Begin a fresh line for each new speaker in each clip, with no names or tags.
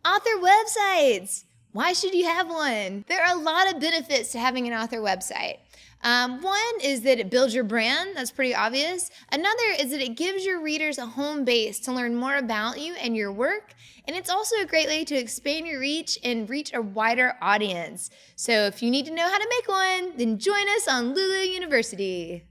Author websites. Why should you have one? There are a lot of benefits to having an author website. One is that it builds your brand. That's pretty obvious. Another is that it gives your readers a home base to learn more about you and your work. And it's also a great way to expand your reach and reach a wider audience. So if you need to know how to make one, then join us on Lulu University.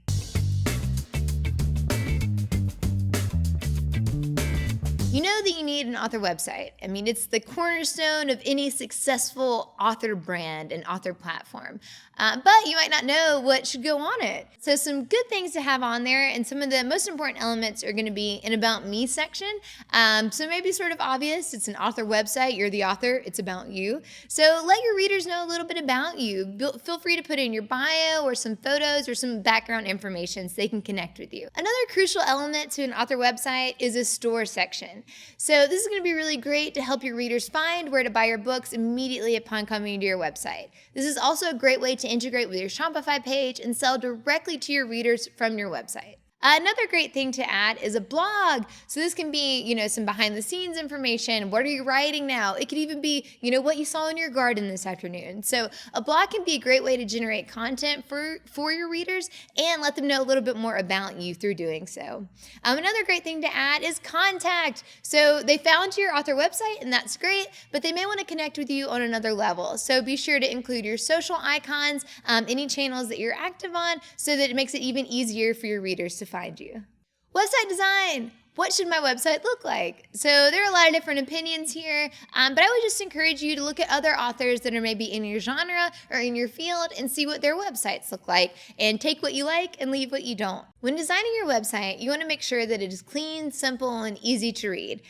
You know that you need an author website. I mean, it's the cornerstone of any successful author brand and author platform. But you might not know what should go on it. So some good things to have on there, and some of the most important elements are going to be an About Me section. So maybe sort of obvious, it's an author website, you're the author, it's about you. So let your readers know a little bit about you. Feel free to put in your bio or some photos or some background information so they can connect with you. Another crucial element to an author website is a store section. So this is going to be really great to help your readers find where to buy your books immediately upon coming to your website. This is also a great way to integrate with your Shopify page and sell directly to your readers from your website. Another great thing to add is a blog. So this can be, some behind the scenes information. What are you writing now? It could even be, what you saw in your garden this afternoon. So a blog can be a great way to generate content for your readers and let them know a little bit more about you through doing so. Another great thing to add is contact. So they found your author website and that's great, but they may want to connect with you on another level. So be sure to include your social icons, any channels that you're active on, so that it makes it even easier for your readers to find you. Website design. What should my website look like? So there are a lot of different opinions here, but I would just encourage you to look at other authors that are maybe in your genre or in your field and see what their websites look like and take what you like and leave what you don't. When designing your website, you want to make sure that it is clean, simple, and easy to read.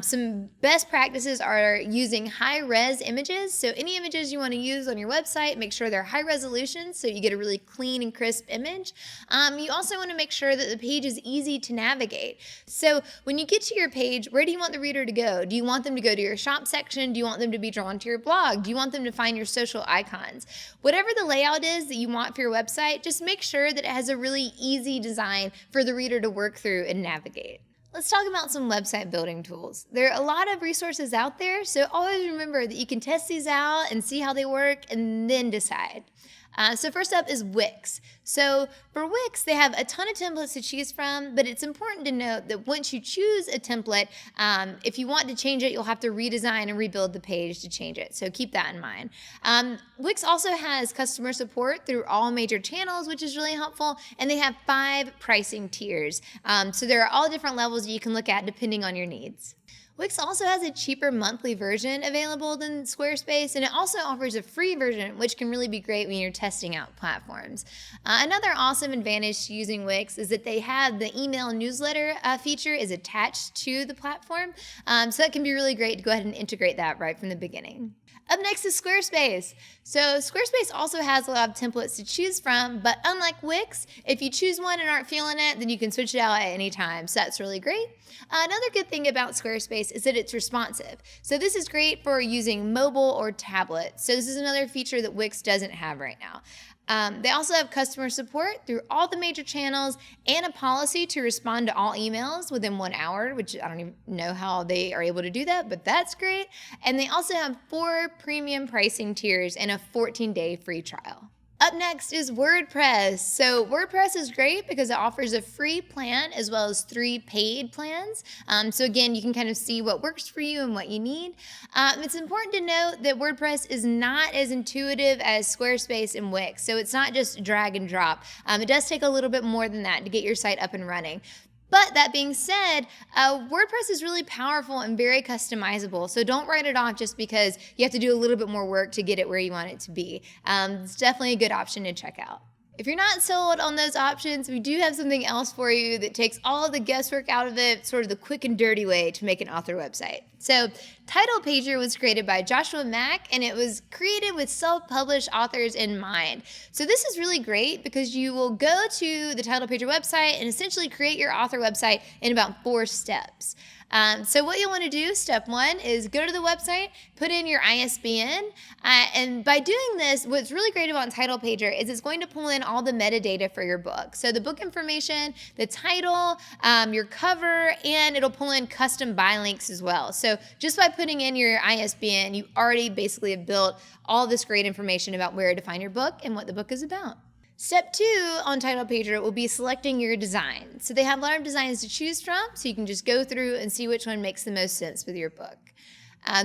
Some best practices are using high-res images. So any images you want to use on your website, make sure they're high resolution so you get a really clean and crisp image. You also want to make sure that the page is easy to navigate. So when you get to your page, where do you want the reader to go? Do you want them to go to your shop section? Do you want them to be drawn to your blog? Do you want them to find your social icons? Whatever the layout is that you want for your website, just make sure that it has a really easy design for the reader to work through and navigate. Let's talk about some website building tools. There are a lot of resources out there, so always remember that you can test these out and see how they work and then decide. So first up is Wix. So for Wix, they have a ton of templates to choose from, but it's important to note that once you choose a template, if you want to change it, you'll have to redesign and rebuild the page to change it. So keep that in mind. Wix also has customer support through all major channels, which is really helpful, and they have 5 pricing tiers. So there are all different levels you can look at depending on your needs. Wix also has a cheaper monthly version available than Squarespace, and it also offers a free version, which can really be great when you're testing out platforms. Another awesome advantage to using Wix is that they have the email newsletter feature is attached to the platform, so that can be really great to go ahead and integrate that right from the beginning. Up next is Squarespace. So Squarespace also has a lot of templates to choose from, but unlike Wix, if you choose one and aren't feeling it, then you can switch it out at any time. So that's really great. Another good thing about Squarespace is that it's responsive. So this is great for using mobile or tablet. So this is another feature that Wix doesn't have right now. They also have customer support through all the major channels and a policy to respond to all emails within 1 hour, which I don't even know how they are able to do that, but that's great. And they also have 4 premium pricing tiers and a 14-day free trial. Up next is WordPress. So WordPress is great because it offers a free plan as well as 3 paid plans. So again, you can kind of see what works for you and what you need. It's important to note that WordPress is not as intuitive as Squarespace and Wix. So it's not just drag and drop. It does take a little bit more than that to get your site up and running. But that being said, WordPress is really powerful and very customizable. So don't write it off just because you have to do a little bit more work to get it where you want it to be. It's definitely a good option to check out. If you're not sold on those options, we do have something else for you that takes all of the guesswork out of it, sort of the quick and dirty way to make an author website. So Title Pager was created by Joshua Mack, and it was created with self-published authors in mind. So this is really great because you will go to the Title Pager website and essentially create your author website in about 4 steps. So what you'll want to do, step 1, is go to the website, put in your ISBN, and by doing this, what's really great about Title Pager is it's going to pull in all the metadata for your book. So the book information, the title, your cover, and it'll pull in custom buy links as well. So just by putting in your ISBN, you already basically have built all this great information about where to find your book and what the book is about. Step 2 on Title Pager will be selecting your design. So they have a lot of designs to choose from, so you can just go through and see which one makes the most sense with your book.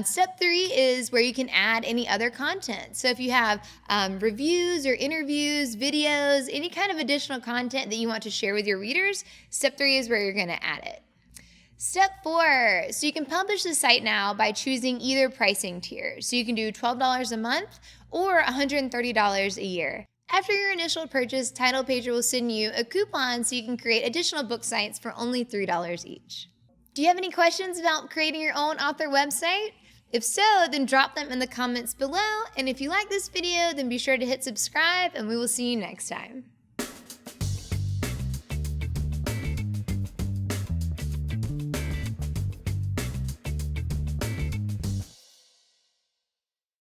Step 3 is where you can add any other content. So if you have reviews or interviews, videos, any kind of additional content that you want to share with your readers, step 3 is where you're going to add it. Step 4, so you can publish the site now by choosing either pricing tier. So you can do $12 a month or $130 a year. After your initial purchase, Title Pager will send you a coupon so you can create additional book sites for only $3 each. Do you have any questions about creating your own author website? If so, then drop them in the comments below. And if you like this video, then be sure to hit subscribe, and we will see you next time.